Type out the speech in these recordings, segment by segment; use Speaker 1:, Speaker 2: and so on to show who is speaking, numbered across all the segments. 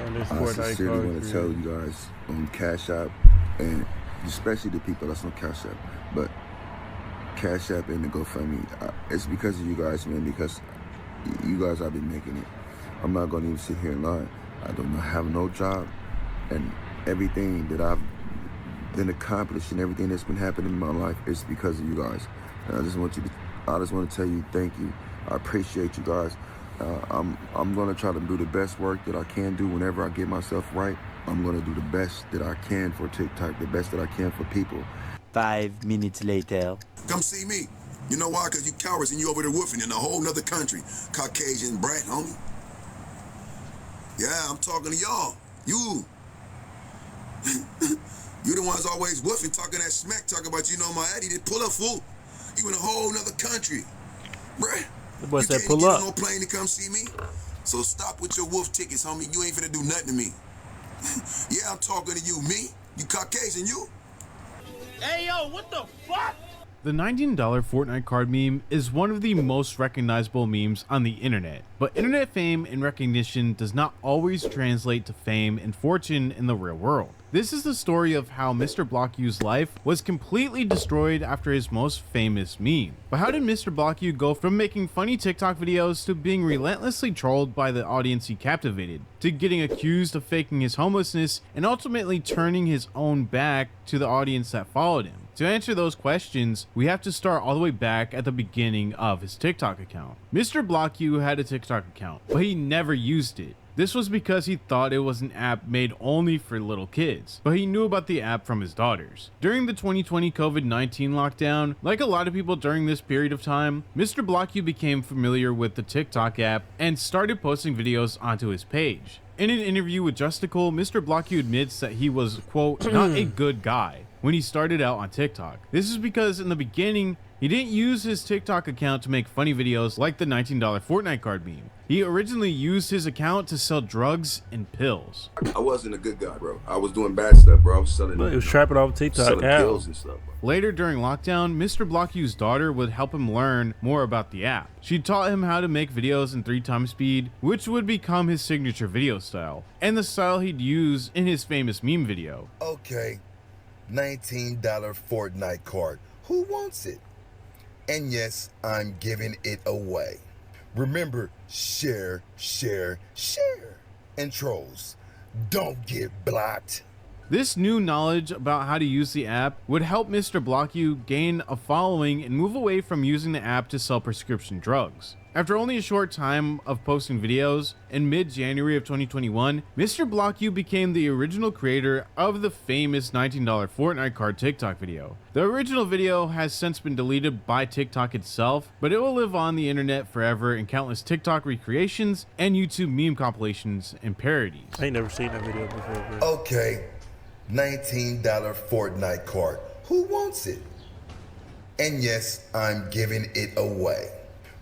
Speaker 1: on this
Speaker 2: I
Speaker 1: Fortnite
Speaker 2: sincerely
Speaker 1: card
Speaker 2: want to tell you guys on Cash App, and especially the people that's on Cash App, but Cash App and the GoFundMe, it's because of you guys, man, because you guys have been making it. I'm not going to even sit here and lie. I don't have no job, and everything that I've been accomplishing, everything that's been happening in my life is because of you guys. And I just want to tell you thank you. I appreciate you guys. I'm gonna try to do the best work that I can do whenever I get myself right. I'm gonna do the best that I can for TikTok, the best that I can for people.
Speaker 3: 5 minutes later.
Speaker 4: Come see me. You know why? Because you cowards and you over there woofing in a whole nother country. Caucasian brat, homie. Yeah, I'm talking to y'all. You. You the ones always woofing, talking that smack, talking about, you know, my Eddie did pull up, fool. You in a whole nother country. Bruh.
Speaker 1: The boy said
Speaker 4: You
Speaker 1: pull
Speaker 4: can't
Speaker 1: up.
Speaker 4: get on no plane to come see me. So stop with your wolf tickets, homie. You ain't finna do nothing to me. Yeah, I'm talking to you. Me? You Caucasian, you?
Speaker 5: Hey, yo, what the fuck?
Speaker 6: The $19 Fortnite card meme is one of the most recognizable memes on the internet, but internet fame and recognition does not always translate to fame and fortune in the real world. This is the story of how Mr. BlockU's life was completely destroyed after his most famous meme. But how did Mr. BlockU go from making funny TikTok videos to being relentlessly trolled by the audience he captivated, to getting accused of faking his homelessness and ultimately turning his own back to the audience that followed him? To answer those questions, we have to start all the way back at the beginning of his TikTok account. Mr. BlockU had a TikTok account, but he never used it. This was because he thought it was an app made only for little kids, but he knew about the app from his daughters. During the 2020 COVID-19 lockdown, like a lot of people during this period of time, Mr. BlockU became familiar with the TikTok app and started posting videos onto his page. In an interview with Justical, Mr. BlockU admits that he was, quote, not a good guy when he started out on TikTok. This is because in the beginning, he didn't use his TikTok account to make funny videos like the $19 Fortnite card meme. He originally used his account to sell drugs and pills.
Speaker 4: I wasn't a good guy, bro. I was doing bad stuff, bro. I was selling,
Speaker 1: But he was trapping off TikTok.
Speaker 4: selling
Speaker 1: How?
Speaker 4: pills and stuff, bro.
Speaker 6: Later during lockdown, Mr. BlockU's daughter would help him learn more about the app. She taught him how to make videos in 3x speed, which would become his signature video style, and the style he'd use in his famous meme video.
Speaker 7: Okay, $19 Fortnite card. Who wants it? And yes, I'm giving it away. Remember, share, share, share. And trolls, don't get blocked.
Speaker 6: This new knowledge about how to use the app would help Mr. BlockU gain a following and move away from using the app to sell prescription drugs. After only a short time of posting videos, in mid-January of 2021, Mr. BlockU became the original creator of the famous $19 Fortnite card TikTok video. The original video has since been deleted by TikTok itself, but it will live on the internet forever in countless TikTok recreations and YouTube meme compilations and parodies.
Speaker 1: I ain't never seen that video before, bro.
Speaker 7: Okay, $19 Fortnite card. Who wants it? And yes, I'm giving it away.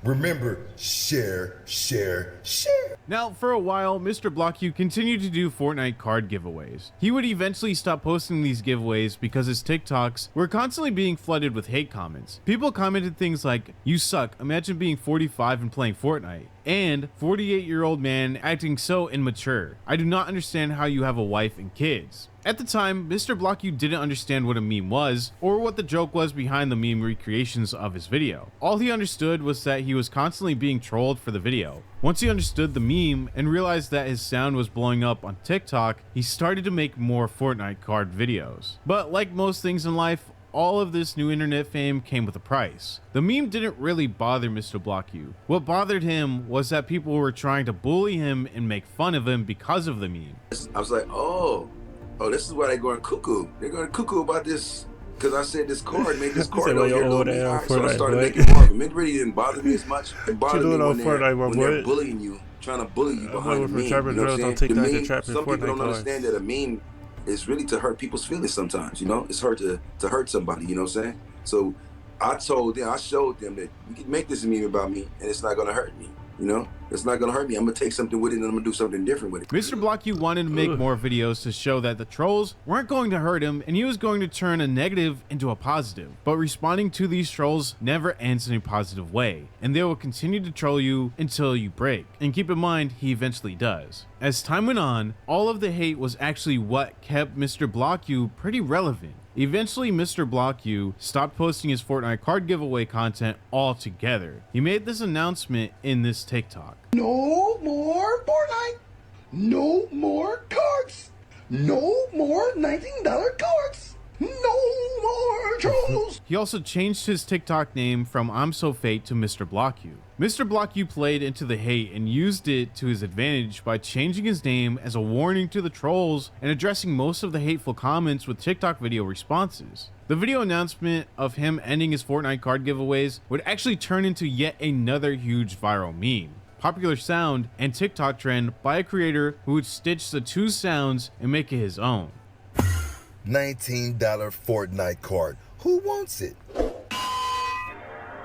Speaker 7: Remember, share, share, share.
Speaker 6: Now, for a while, Mr. BlockU continued to do Fortnite card giveaways. He would eventually stop posting these giveaways because his TikToks were constantly being flooded with hate comments. People commented things like, "You suck, imagine being 45 and playing Fortnite," and 48-year-old man acting so immature. I do not understand how you have a wife and kids. At the time, Mr. BlockU didn't understand what a meme was, or what the joke was behind the meme recreations of his video. All he understood was that he was constantly being trolled for the video. Once he understood the meme and realized that his sound was blowing up on TikTok, he started to make more Fortnite card videos. But like most things in life, all of this new internet fame came with a price. The meme didn't really bother Mr. BlockU. What bothered him was that people were trying to bully him and make fun of him because of the meme.
Speaker 4: I was like, oh, this is why they're going cuckoo. They're going cuckoo about this because I said this card, made this card over here. So I started making more of them. It really didn't bother me as much. It bothered me when they're bullying you, trying to bully you behind the meme. You know what I'm saying? The meme, some people don't understand that a meme is really to hurt people's feelings sometimes, you know? It's to hurt somebody, you know what I'm saying? So I showed them that you can make this meme about me and it's not going to hurt me, you know? It's not gonna hurt me. I'm gonna take something with it and I'm gonna do something different with it.
Speaker 6: Mr. Block You wanted to make more videos to show that the trolls weren't going to hurt him and he was going to turn a negative into a positive. But responding to these trolls never ends in a positive way, and they will continue to troll you until you break. And keep in mind, he eventually does. As time went on, all of the hate was actually what kept Mr. Block You pretty relevant. Eventually, Mr. Block You stopped posting his Fortnite card giveaway content altogether. He made this announcement in this TikTok.
Speaker 8: No more Fortnite. No more cards. No more $19 cards. No more trolls.
Speaker 6: He also changed his TikTok name from I'm So Fate to Mr. Block You. Mr. Block You played into the hate and used it to his advantage by changing his name as a warning to the trolls and addressing most of the hateful comments with TikTok video responses. The video announcement of him ending his Fortnite card giveaways would actually turn into yet another huge viral meme. Popular sound and TikTok trend by a creator who would stitch the two sounds and make it his own.
Speaker 7: $19 Fortnite card. Who wants it?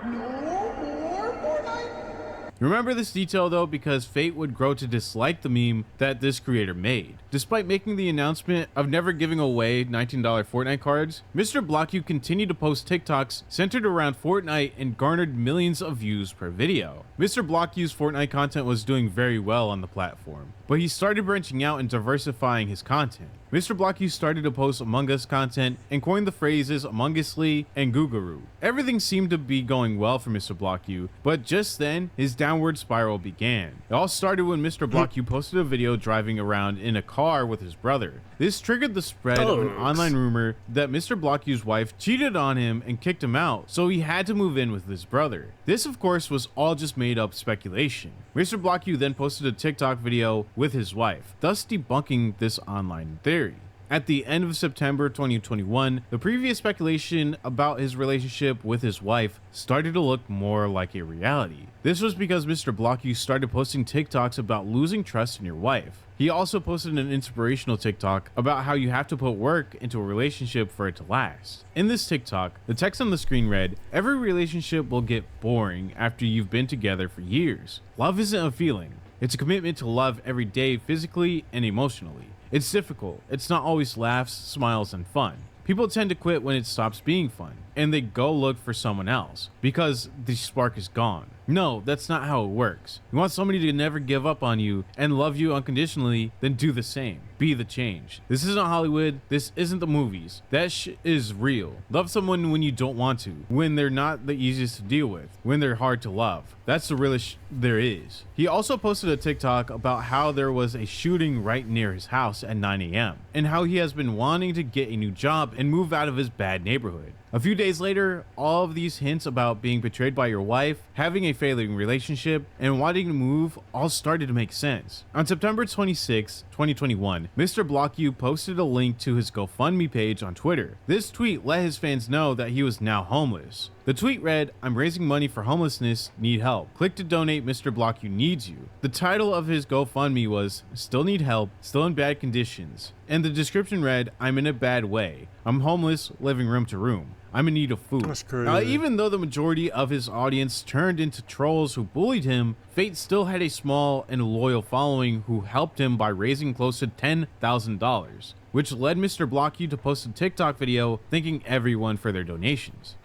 Speaker 8: No more Fortnite.
Speaker 6: Remember this detail though, because Fate would grow to dislike the meme that this creator made. Despite making the announcement of never giving away $19 Fortnite cards, Mr. Block You continued to post TikToks centered around Fortnite and garnered millions of views per video. Mr. Block You's Fortnite content was doing very well on the platform, but he started branching out and diversifying his content. Mr. Block You started to post Among Us content and coined the phrases Among Usly and Googaroo. Everything seemed to be going well for Mr. Block You, but just then, his downward spiral began. It all started when Mr. Block You posted a video driving around in a car with his brother. This triggered the spread of an online rumor that Mr. Block You's wife cheated on him and kicked him out, so he had to move in with his brother. This, of course, was all just made up speculation. Mr. Block You then posted a TikTok video with his wife, thus debunking this online theory. At the end of September 2021, the previous speculation about his relationship with his wife started to look more like a reality. This was because Mr. Block You started posting TikToks about losing trust in your wife. He also posted an inspirational TikTok about how you have to put work into a relationship for it to last. In this TikTok, the text on the screen read, "Every relationship will get boring after you've been together for years. Love isn't a feeling. It's a commitment to love every day physically and emotionally. It's difficult. It's not always laughs, smiles, and fun. People tend to quit when it stops being fun, and they go look for someone else because the spark is gone. No, that's not how it works. You want somebody to never give up on you and love you unconditionally, then do the same. Be the change. This isn't Hollywood. This isn't the movies. That shit is real. Love someone when you don't want to, when they're not the easiest to deal with, when they're hard to love. That's the realest there is." He also posted a TikTok about how there was a shooting right near his house at 9 a.m. and how he has been wanting to get a new job and move out of his bad neighborhood. A few days later, all of these hints about being betrayed by your wife, having a failing relationship, and wanting to move all started to make sense. On September 26, 2021, Mr. Block You posted a link to his GoFundMe page on Twitter. This tweet let his fans know that he was now homeless. The tweet read, "I'm raising money for homelessness, need help. Click to donate, Mr. Block You needs you." The title of his GoFundMe was, "Still Need Help, Still in Bad Conditions." And the description read, "I'm in a bad way. I'm homeless, living room to room. I'm in need of food."
Speaker 1: That's crazy.
Speaker 6: Even though the majority of his audience turned into trolls who bullied him, Fate still had a small and loyal following who helped him by raising close to $10,000, which led Mr. Block You to post a TikTok video thanking everyone for their donations.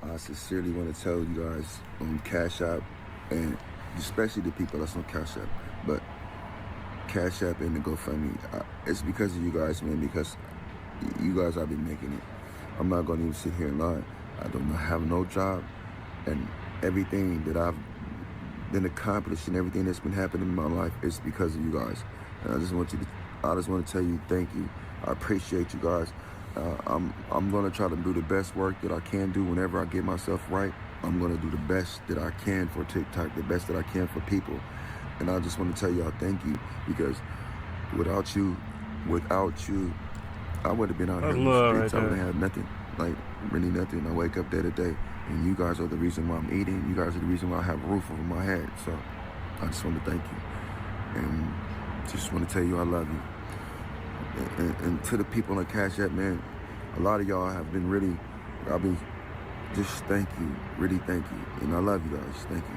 Speaker 2: I sincerely want to tell you guys on Cash App, and especially the people that's on Cash App, but Cash App and the GoFundMe, it's because of you guys, man, because you guys have been making it. I'm not going to even sit here and lie. I don't have no job, and everything that I've been accomplishing, everything that's been happening in my life is because of you guys. And I just want to tell you thank you. I appreciate you guys. I'm going to try to do the best work that I can do whenever I get myself right. I'm going to do the best that I can for TikTok, the best that I can for people. And I just want to tell y'all thank you, because without you, I would have been out here in the streets. I would have had nothing, like really nothing. I wake up day to day, and you guys are the reason why I'm eating. You guys are the reason why I have a roof over my head. So I just want to thank you, and just want to tell you I love you. And to the people on Cash App, man, a lot of y'all have been really, just thank you, really thank you. And I love you guys, thank you.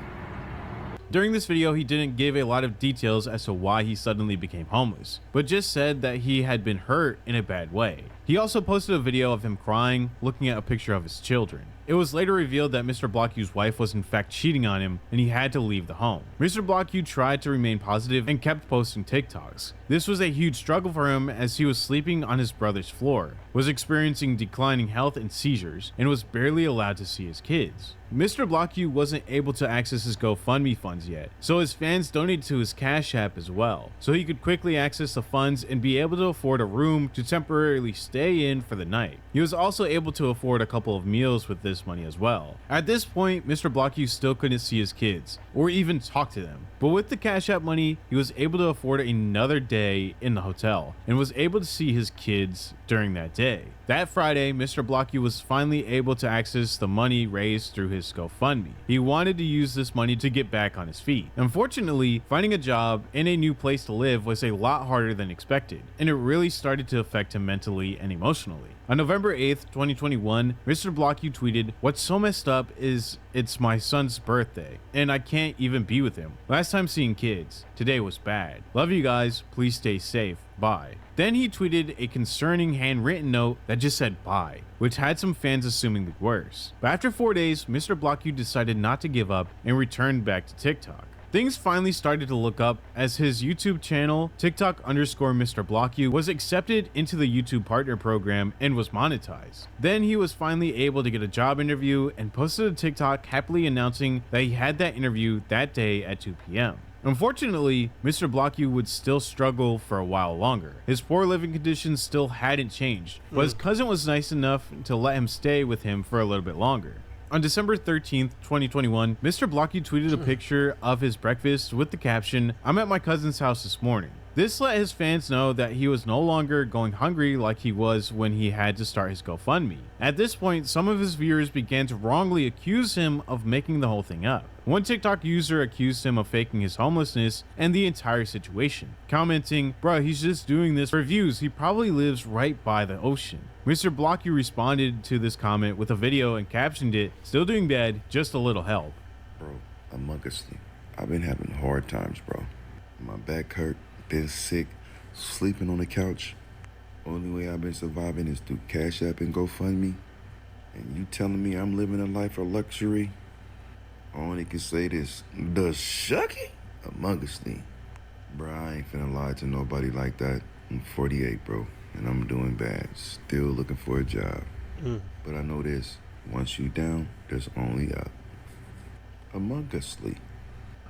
Speaker 6: During this video, he didn't give a lot of details as to why he suddenly became homeless, but just said that he had been hurt in a bad way. He also posted a video of him crying, looking at a picture of his children. It was later revealed that Mr. Blocku's wife was in fact cheating on him and he had to leave the home. Mr. Blocku tried to remain positive and kept posting TikToks. This was a huge struggle for him as he was sleeping on his brother's floor, was experiencing declining health and seizures, and was barely allowed to see his kids. Mr. Blocku wasn't able to access his GoFundMe funds yet, so his fans donated to his Cash App as well, so he could quickly access the funds and be able to afford a room to temporarily stay in for the night. He was also able to afford a couple of meals with this money as well. At this point, Mr. Blocku still couldn't see his kids, or even talk to them, but with the Cash App money, he was able to afford another day in the hotel, and was able to see his kids during that day. That Friday, Mr. Blocku was finally able to access the money raised through his GoFundMe. He wanted to use this money to get back on his feet. Unfortunately, finding a job and a new place to live was a lot harder than expected, and it really started to affect him mentally and emotionally. On November 8th, 2021, Mr. Blocku tweeted, "What's so messed up is it's my son's birthday, and I can't even be with him. Last time seeing kids. Today was bad. Love you guys. Please stay safe. Bye." Then he tweeted a concerning handwritten note that just said bye, which had some fans assuming the worst. But after 4 days, Mr. Blocku decided not to give up and returned back to TikTok. Things finally started to look up as his YouTube channel, TikTok_Mr. Blocku, was accepted into the YouTube Partner Program and was monetized. Then he was finally able to get a job interview and posted a TikTok happily announcing that he had that interview that day at 2 p.m. Unfortunately, Mr. Blocku would still struggle for a while longer. His poor living conditions still hadn't changed, but his cousin was nice enough to let him stay with him for a little bit longer. On December 13th, 2021, Mr. Blocku tweeted a picture of his breakfast with the caption, "I'm at my cousin's house this morning." This let his fans know that he was no longer going hungry like he was when he had to start his GoFundMe. At this point, some of his viewers began to wrongly accuse him of making the whole thing up. One TikTok user accused him of faking his homelessness and the entire situation, commenting, "Bruh, he's just doing this for views. He probably lives right by the ocean." Mr. Blocku responded to this comment with a video and captioned it, "Still doing bad, just a little help."
Speaker 2: Bro, Among Us, I've been having hard times, bro. My back hurt, been sick, sleeping on the couch. Only way I've been surviving is through Cash App and GoFundMe. And you telling me I'm living a life of luxury? I only can say this, the shucky Among Us. Bro, I ain't finna lie to nobody like that. I'm 48, bro, and I'm doing bad. Still looking for a job. But I know this, once you down, there's only up. Among Us.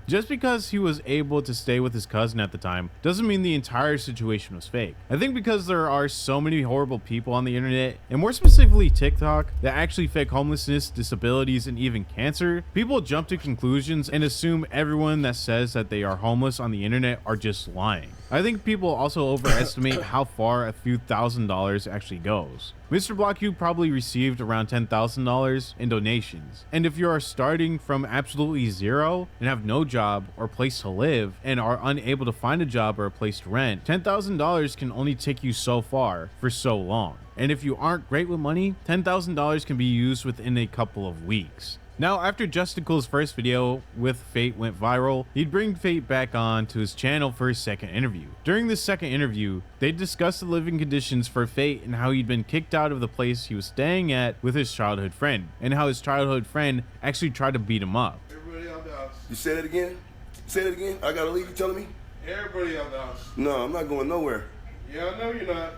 Speaker 6: Just because he was able to stay with his cousin at the time doesn't mean the entire situation was fake. I think because there are so many horrible people on the internet, and more specifically TikTok, that actually fake homelessness, disabilities, and even cancer, people jump to conclusions and assume everyone that says that they are homeless on the internet are just lying. I think people also overestimate how far a few $1,000s actually goes. Mr. Blocku probably received around $10,000 in donations, and if you are starting from absolutely zero and have no job or place to live and are unable to find a job or a place to rent, $10,000 can only take you so far for so long. And if you aren't great with money, $10,000 can be used within a couple of weeks. Now, after Justicle's first video with Fate went viral, he'd bring Fate back on to his channel for his second interview. During this second interview, they discussed the living conditions for Fate and how he'd been kicked out of the place he was staying at with his childhood friend, and how his childhood friend actually tried to beat him up.
Speaker 9: Everybody out the house.
Speaker 4: You say that again? Say that again? I gotta leave, you telling me?
Speaker 9: Everybody out the house.
Speaker 4: No, I'm not going nowhere.
Speaker 9: Yeah, I know you're not.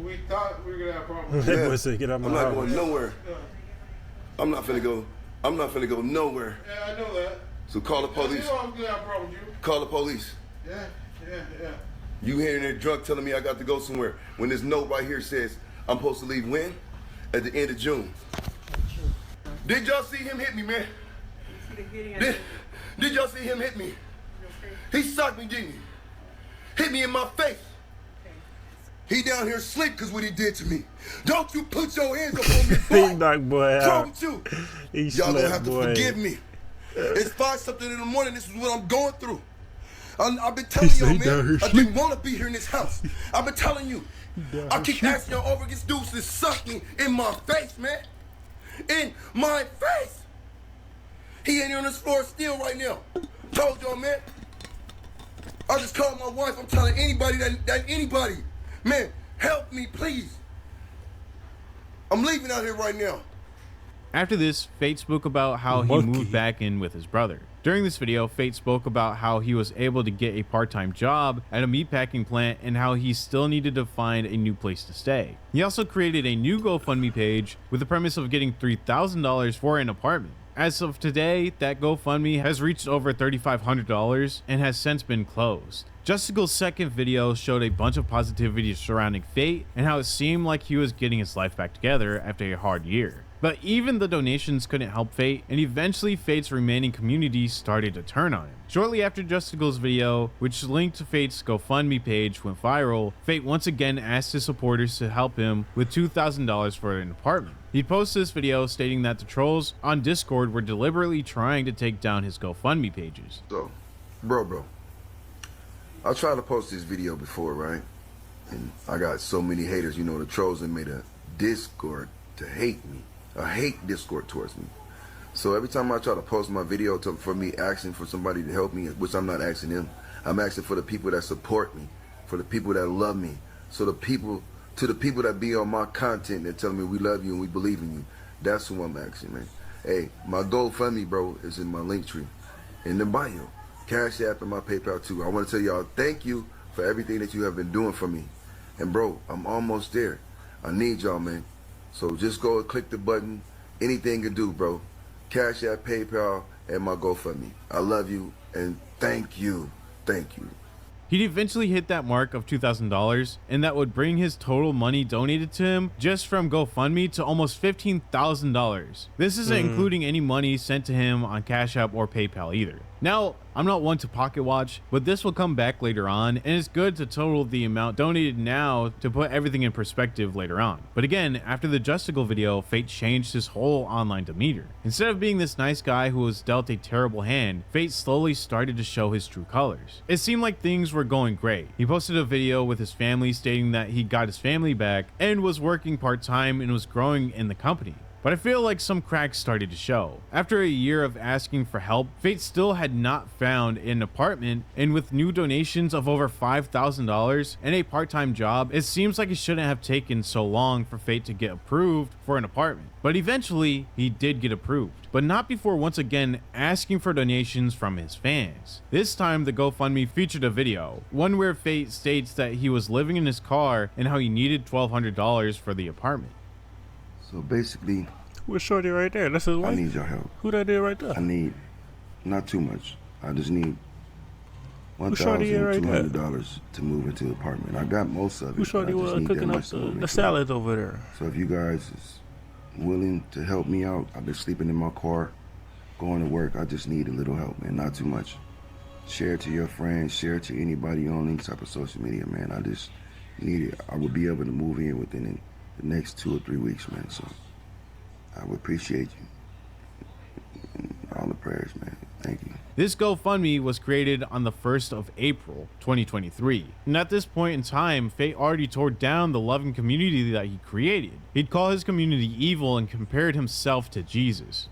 Speaker 9: We thought we were gonna have problems.
Speaker 1: That boy said, "Get out my
Speaker 4: I'm not
Speaker 1: house."
Speaker 4: going nowhere. I'm not finna go nowhere.
Speaker 9: Yeah, I know that.
Speaker 4: So call the police.
Speaker 9: You know I'm gonna have problems with you.
Speaker 4: Call the police.
Speaker 9: Yeah.
Speaker 4: You hearing that drunk telling me I got to go somewhere when this note right here says I'm supposed to leave when? At the end of June. Did y'all see him hit me, man? Did y'all see him hit me? He socked me, didn't he? Hit me in my face. He down here asleep because what he did to me. Don't you put your hands up on me, boy.
Speaker 1: He knocked boy
Speaker 4: What's wrong
Speaker 1: out.
Speaker 4: with you?
Speaker 1: He
Speaker 4: Y'all gonna
Speaker 1: slept,
Speaker 4: have to
Speaker 1: boy.
Speaker 4: forgive me. It's 5-something in the morning. This is what I'm going through. I've been telling y'all, man. I didn't want to be here in this house. I've been telling you. I keep asking y'all over against dudes to suck me in my face, man. In my face.
Speaker 2: He ain't on this floor still right now. Told y'all, man. I just called my wife. I'm telling anybody that anybody, man, help me, please. I'm leaving out here right now.
Speaker 6: After this, Fate spoke about how he moved back in with his brother. During this video, Fate spoke about how he was able to get a part-time job at a meatpacking plant and how he still needed to find a new place to stay. He also created a new GoFundMe page with the premise of getting $3,000 for an apartment. As of today, that GoFundMe has reached over $3,500 and has since been closed. Justicle's second video showed a bunch of positivity surrounding Fate and how it seemed like he was getting his life back together after a hard year. But even the donations couldn't help Fate, and eventually Fate's remaining community started to turn on him. Shortly after Justicle's video, which linked to Fate's GoFundMe page, went viral, Fate once again asked his supporters to help him with $2,000 for an apartment. He posted this video stating that the trolls on Discord were deliberately trying to take down his GoFundMe pages.
Speaker 2: So, bro, I tried to post this video before, right? And I got so many haters, you know, the trolls that made a Discord to hate me. A hate Discord towards me. So every time I try to post my video for me asking for somebody to help me, which I'm not asking them, I'm asking for the people that support me, for the people that love me. So the people that be on my content that tell me we love you and we believe in you, that's who I'm asking, man. Hey, my GoFundMe, bro, is in my link tree, in the bio. Cash App and my PayPal too. I want to tell y'all thank you for everything that you have been doing for me. And bro, I'm almost there. I need y'all, man. So just go and click the button. Anything you do, bro. Cash App, PayPal, and my GoFundMe. I love you and thank you. Thank you.
Speaker 6: He'd eventually hit that mark of $2,000, and that would bring his total money donated to him just from GoFundMe to almost $15,000. This isn't including any money sent to him on Cash App or PayPal either. Now, I'm not one to pocket watch, but this will come back later on, and it's good to total the amount donated now to put everything in perspective later on. But again, after the Justicle video, Fate changed his whole online demeanor. Instead of being this nice guy who was dealt a terrible hand, Fate slowly started to show his true colors. It seemed like things were going great. He posted a video with his family stating that he got his family back and was working part-time and was growing in the company. But I feel like some cracks started to show. After a year of asking for help, Fate still had not found an apartment, and with new donations of over $5,000 and a part-time job, it seems like it shouldn't have taken so long for Fate to get approved for an apartment. But eventually, he did get approved, but not before once again asking for donations from his fans. This time, the GoFundMe featured a video, one where Fate states that he was living in his car and how he needed $1,200 for the apartment.
Speaker 2: So basically,
Speaker 1: where's Shorty right there? That's his wife.
Speaker 2: I need your help.
Speaker 1: Who that is right there?
Speaker 2: I need not too much. I just need
Speaker 1: $1,200
Speaker 2: to move into the apartment. I got most of it.
Speaker 1: Who Shorty was cooking up the salads over there?
Speaker 2: So if you guys is willing to help me out, I've been sleeping in my car, going to work. I just need a little help, man. Not too much. Share it to your friends. Share it to anybody on any type of social media, man. I just need it. I would be able to move in within the next 2 or 3 weeks, man. So I would appreciate you. All the prayers, man. Thank you.
Speaker 6: This GoFundMe was created on the 1st of April, 2023. And at this point in time, Fate already tore down the loving community that he created. He'd call his community evil and compared himself to Jesus.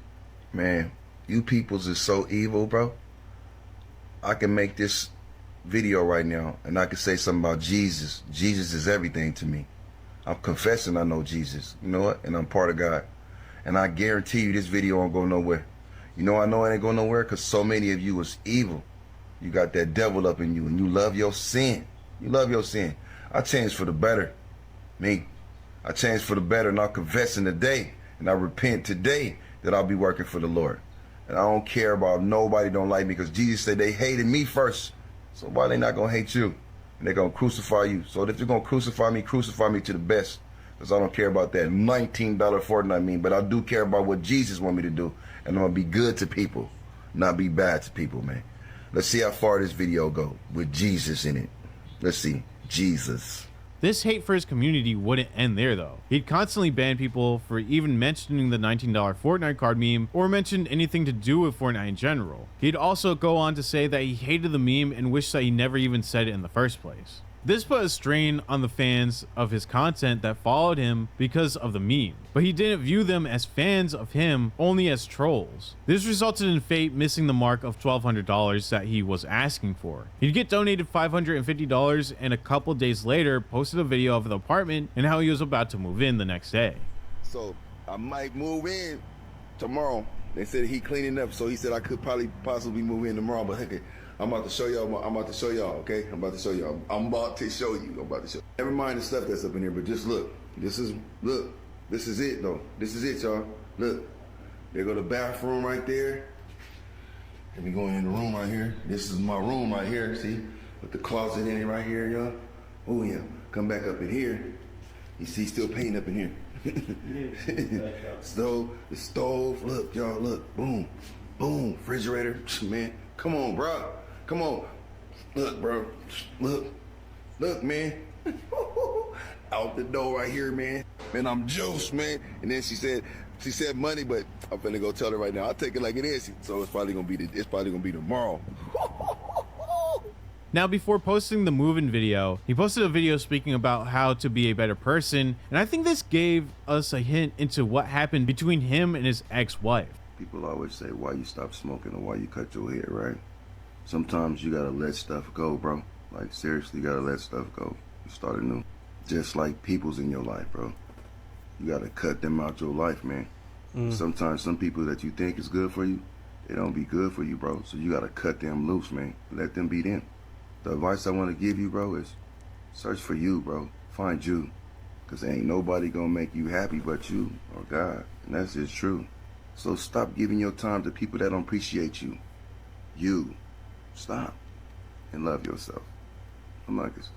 Speaker 2: Man, you peoples is so evil, bro. I can make this video right now and I can say something about Jesus. Jesus is everything to me. I'm confessing I know Jesus, you know what? And I'm part of God. And I guarantee you this video won't go nowhere. You know I know it ain't going nowhere because so many of you is evil. You got that devil up in you and you love your sin. You love your sin. I changed for the better. I changed for the better and I'm confessing today and I repent today that I'll be working for the Lord. And I don't care about nobody don't like me because Jesus said they hated me first. So why they not going to hate you? And they're going to crucify you. So if they're going to crucify me to the best. Because I don't care about that $19 Fortnite meme. But I do care about what Jesus want me to do. And I'm going to be good to people. Not be bad to people, man. Let's see how far this video go with Jesus in it. Let's see. Jesus.
Speaker 6: This hate for his community wouldn't end there though. He'd constantly ban people for even mentioning the $19 Fortnite card meme or mentioned anything to do with Fortnite in general. He'd also go on to say that he hated the meme and wished that he never even said it in the first place. This put a strain on the fans of his content that followed him because of the meme, but he didn't view them as fans of him, only as trolls. This resulted in Fate missing the mark of $1,200 that he was asking for. He'd get donated $550 and a couple days later posted a video of the apartment and how he was about to move in the next day.
Speaker 2: So I might move in tomorrow. They said he cleaning up, so he said I could possibly move in tomorrow, but okay. I'm about to show y'all. I'm about to show y'all. Okay, I'm about to show y'all. I'm about to show you. I'm about to show. Never mind the stuff that's up in here, but just look. This is it though. This is it, y'all. Look, there go the bathroom right there. Let me go in the room right here. This is my room right here. See, with the closet in it right here, y'all. Oh yeah. Come back up in here. You see, still painting up in here. The stove. Look, y'all. Look. Boom, boom. Refrigerator. Man, come on, bro. Come on. Look, bro. Look, man. Out the door right here, man. Man, I'm juiced, man. And then she said money, but I'm finna go tell her right now. I'll take it like it is. So it's probably gonna be tomorrow.
Speaker 6: Now, before posting the move-in video, he posted a video speaking about how to be a better person, and I think this gave us a hint into what happened between him and his ex-wife.
Speaker 2: People always say why you stop smoking or why you cut your hair, right? Sometimes you gotta let stuff go, bro. Like, seriously, you gotta let stuff go. You start anew. Just like people's in your life, bro. You gotta cut them out your life, man. Sometimes some people that you think is good for you, they don't be good for you, bro. So you gotta cut them loose, man. Let them be them. The advice I wanna give you, bro, is search for you, bro. Find you. Cause ain't nobody gonna make you happy but you or God. And that's just true. So stop giving your time to people that don't appreciate you. You. Stop. And love yourself. I'm like this.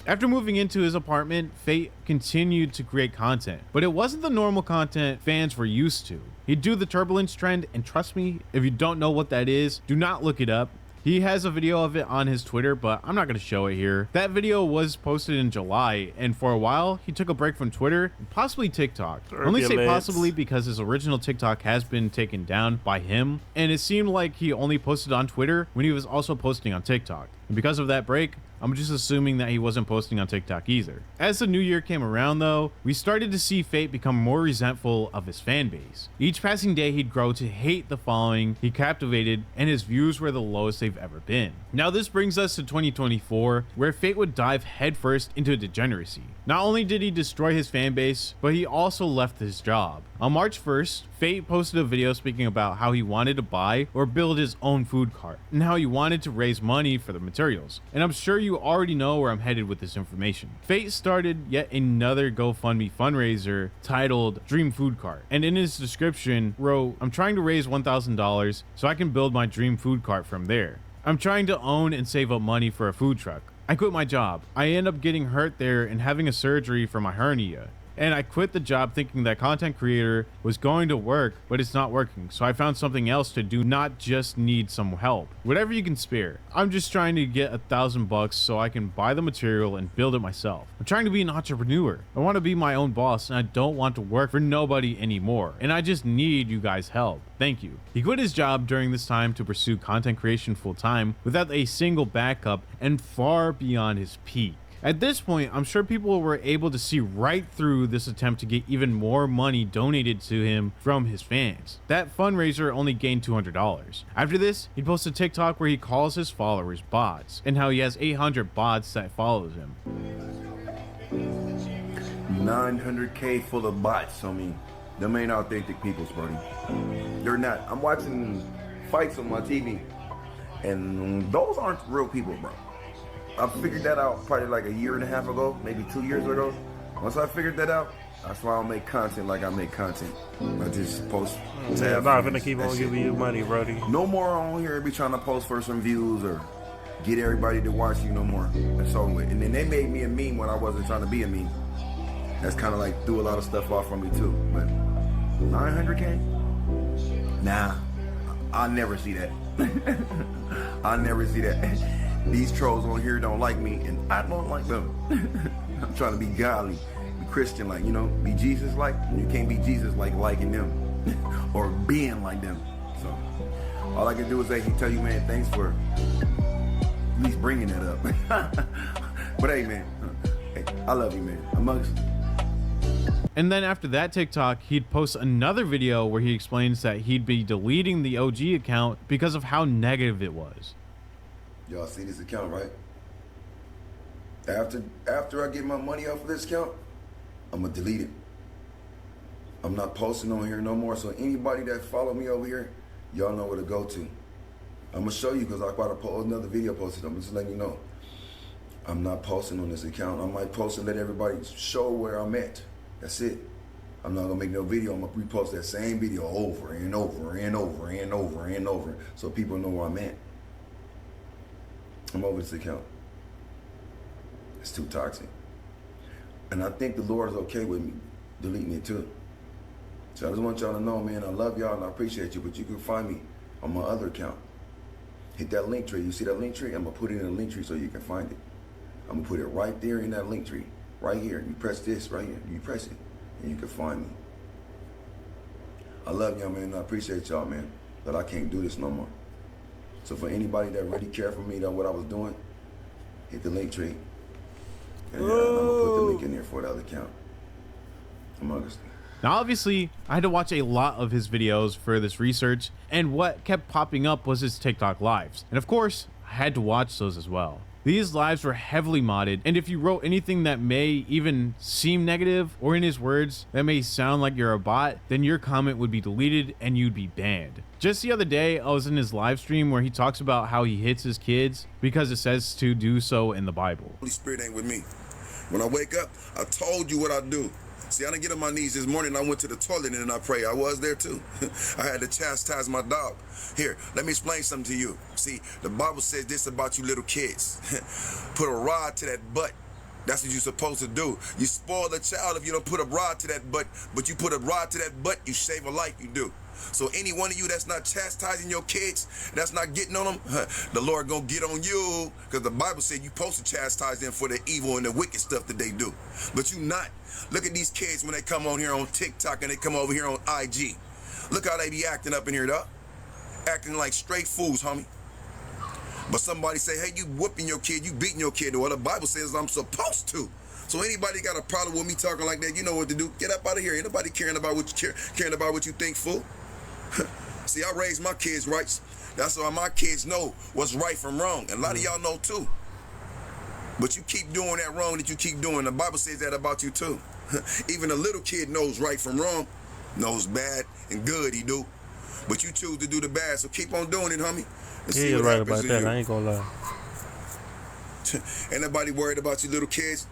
Speaker 6: After moving into his apartment, Fate continued to create content, but it wasn't the normal content fans were used to. He'd do the turbulence trend, and trust me, if you don't know what that is, do not look it up. He has a video of it on his Twitter, but I'm not going to show it here. That video was posted in July, and for a while, he took a break from Twitter and possibly TikTok. I only say possibly because his original TikTok has been taken down by him, and it seemed like he only posted on Twitter when he was also posting on TikTok. And because of that break, I'm just assuming that he wasn't posting on TikTok either. As the new year came around though, we started to see Fate become more resentful of his fan base. Each passing day he'd grow to hate the following he captivated, and his views were the lowest they've ever been. Now this brings us to 2024, where Fate would dive headfirst into degeneracy. Not only did he destroy his fan base, but he also left his job. On March 1st, Fate posted a video speaking about how he wanted to buy or build his own food cart, and how he wanted to raise money for the materials. And I'm sure you already know where I'm headed with this information. Fate started yet another GoFundMe fundraiser titled Dream Food Cart, and in his description wrote, "I'm trying to raise $1,000 so I can build my dream food cart from there. I'm trying to own and save up money for a food truck. I quit my job. I end up getting hurt there and having a surgery for my hernia. And I quit the job thinking that content creator was going to work, but it's not working. So I found something else to do, not just need some help. Whatever you can spare. I'm just trying to get $1,000 so I can buy the material and build it myself. I'm trying to be an entrepreneur. I want to be my own boss, and I don't want to work for nobody anymore. And I just need you guys' help. Thank you." He quit his job during this time to pursue content creation full time without a single backup and far beyond his peak. At this point, I'm sure people were able to see right through this attempt to get even more money donated to him from his fans. That fundraiser only gained $200. After this, he posts a TikTok where he calls his followers bots, and how he has 800 bots that follows him.
Speaker 2: 900K full of bots. I mean, them ain't authentic people, Brody. They're not. I'm watching fights on my TV, and those aren't real people, bro. I figured that out probably like a year and a half ago, maybe 2 years ago. Once I figured that out, that's why I don't make content like I make content. I just post.
Speaker 1: Yeah, I'm not gonna keep on giving you money, Brody.
Speaker 2: No more on here be trying to post for some views or get everybody to watch you no more. That's all with. And then they made me a meme when I wasn't trying to be a meme. That's kind of like threw a lot of stuff off from me too. But 900K? Nah, I'll never see that. I'll never see that. These trolls on here don't like me, and I don't like them. I'm trying to be godly, be Christian, like, you know, be Jesus-like. You can't be Jesus-like liking them or being like them. So all I can do is actually tell you, man, thanks for at least bringing that up. But hey, man, hey, I love you, man. Amongst.
Speaker 6: And then after that TikTok, he'd post another video where he explains that he'd be deleting the OG account because of how negative it was.
Speaker 2: Y'all see this account, right? After I get my money off of this account, I'm gonna delete it. I'm not posting on here no more. So anybody that follow me over here, y'all know where to go to. I'm gonna show you because I about to post another video posted. I'm just letting you know. I'm not posting on this account. I might post and let everybody show where I'm at. That's it. I'm not gonna make no video. I'm gonna repost that same video over and over and over and over and over so people know where I'm at. I'm over this account. It's too toxic. And I think the Lord is okay with me deleting it too. So I just want y'all to know, man, I love y'all and I appreciate you, but you can find me on my other account. Hit that link tree. You see that link tree? I'm gonna put it in a link tree so you can find it. I'm gonna put it right there in that link tree. Right here. You press this right here. You press it and you can find me. I love y'all, man, and I appreciate y'all, man, but I can't do this no more. So for anybody that really care for me, that what I was doing, hit the link tree. And I'm gonna put the link in there for the other account. Among Us.
Speaker 6: Now, obviously, I had to watch a lot of his videos for this research, and what kept popping up was his TikTok lives. And of course, I had to watch those as well. These lives were heavily modded, and if you wrote anything that may even seem negative, or in his words, that may sound like you're a bot, then your comment would be deleted and you'd be banned. Just the other day, I was in his live stream where he talks about how he hits his kids because it says to do so in the Bible.
Speaker 4: Holy Spirit ain't with me. When I wake up, I told you what I do. See, I didn't get on my knees this morning. I went to the toilet and I prayed. I was there too. I had to chastise my dog. Here, let me explain something to you. See, the Bible says this about you little kids. Put a rod to that butt. That's what you're supposed to do. You spoil the child if you don't put a rod to that butt, but you put a rod to that butt, you save a life, you do. So any one of you that's not chastising your kids, that's not getting on them, the Lord gonna get on you, because the Bible said you're supposed to chastise them for the evil and the wicked stuff that they do. But you not. Look at these kids when they come on here on TikTok and they come over here on IG. Look how they be acting up in here, though. Acting like straight fools, homie. But somebody say, hey, you whooping your kid, you beating your kid. Well, the Bible says I'm supposed to. So anybody got a problem with me talking like that, you know what to do. Get up out of here. Ain't nobody caring about what you think, fool. See, I raised my kids right. That's why my kids know what's right from wrong. And a lot of y'all know too. But you keep doing that wrong that you keep doing. The Bible says that about you too. Even a little kid knows right from wrong, knows bad and good, he do. But you choose to do the bad, so keep on doing it, homie.
Speaker 1: Yeah, you're right about that. I ain't gonna lie.
Speaker 4: Ain't nobody worried about you little kids.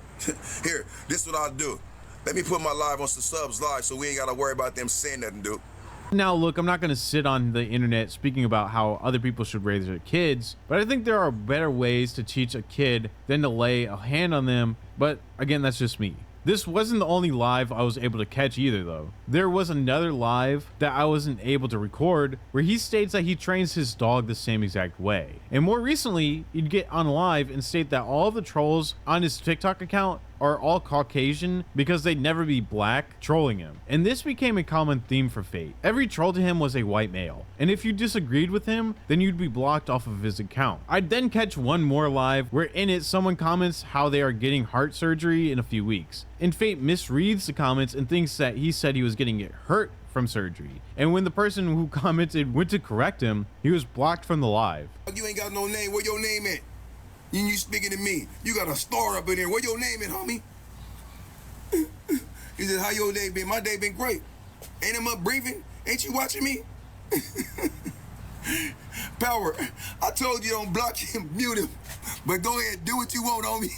Speaker 4: Here, this is what I'll do. Let me put my live on some subs live so we ain't gotta worry about them saying nothing, dude.
Speaker 6: Now, look, I'm not going to sit on the internet speaking about how other people should raise their kids, but I think there are better ways to teach a kid than to lay a hand on them. But again, that's just me. This wasn't the only live I was able to catch either, though. There was another live that I wasn't able to record where he states that he trains his dog the same exact way. And more recently, he'd get on live and state that all of the trolls on his TikTok account are all Caucasian because they'd never be black trolling him. And this became a common theme for Fate. Every troll to him was a white male. And if you disagreed with him, then you'd be blocked off of his account. I'd then catch one more live where in it someone comments how they are getting heart surgery in a few weeks. And Fate misreads the comments and thinks that he said he was getting it hurt from surgery. And when the person who commented went to correct him, he was blocked from the live.
Speaker 4: You ain't got no name. Where your name at? You speaking to me. You got a star up in here. Where your name at, homie? He said, how your day been? My day been great. Ain't him up breathing? Ain't you watching me? Power, I told you don't block him, mute him. But go ahead, do what you want, homie.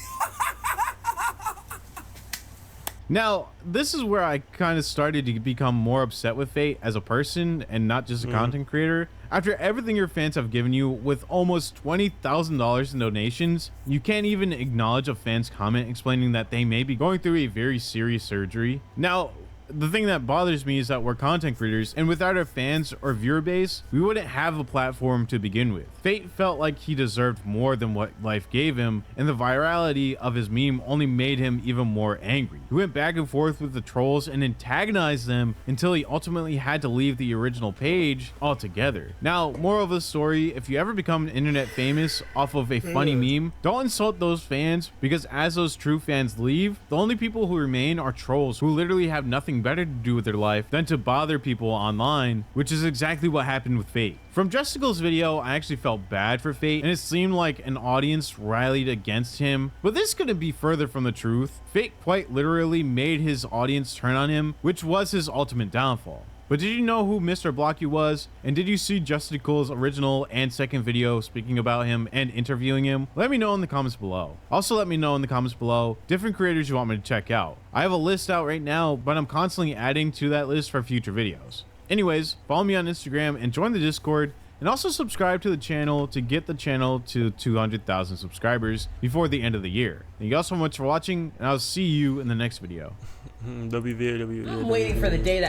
Speaker 6: Now, this is where I kind of started to become more upset with Fate as a person and not just a content creator. After everything your fans have given you with almost $20,000 in donations, you can't even acknowledge a fan's comment explaining that they may be going through a very serious surgery. Now, the thing that bothers me is that we're content creators, and without our fans or viewer base, we wouldn't have a platform to begin with. Fate felt like he deserved more than what life gave him, and the virality of his meme only made him even more angry. He went back and forth with the trolls and antagonized them until he ultimately had to leave the original page altogether. Now, moral of the story, if you ever become internet famous off of a funny meme, don't insult those fans, because as those true fans leave, the only people who remain are trolls who literally have nothing better to do with their life than to bother people online, which is exactly what happened with Fate. From Justicle's video, I actually felt bad for Fate, and it seemed like an audience rallied against him, but this couldn't be further from the truth. Fate quite literally made his audience turn on him, which was his ultimate downfall. But did you know who Mr. Blocky was? And did you see Justicle's original and second video speaking about him and interviewing him? Let me know in the comments below. Also let me know in the comments below different creators you want me to check out. I have a list out right now, but I'm constantly adding to that list for future videos. Anyways, follow me on Instagram and join the Discord, and also subscribe to the channel to get the channel to 200,000 subscribers before the end of the year. Thank you all so much for watching, and I'll see you in the next video.
Speaker 1: WVA.
Speaker 10: I'm waiting for the day that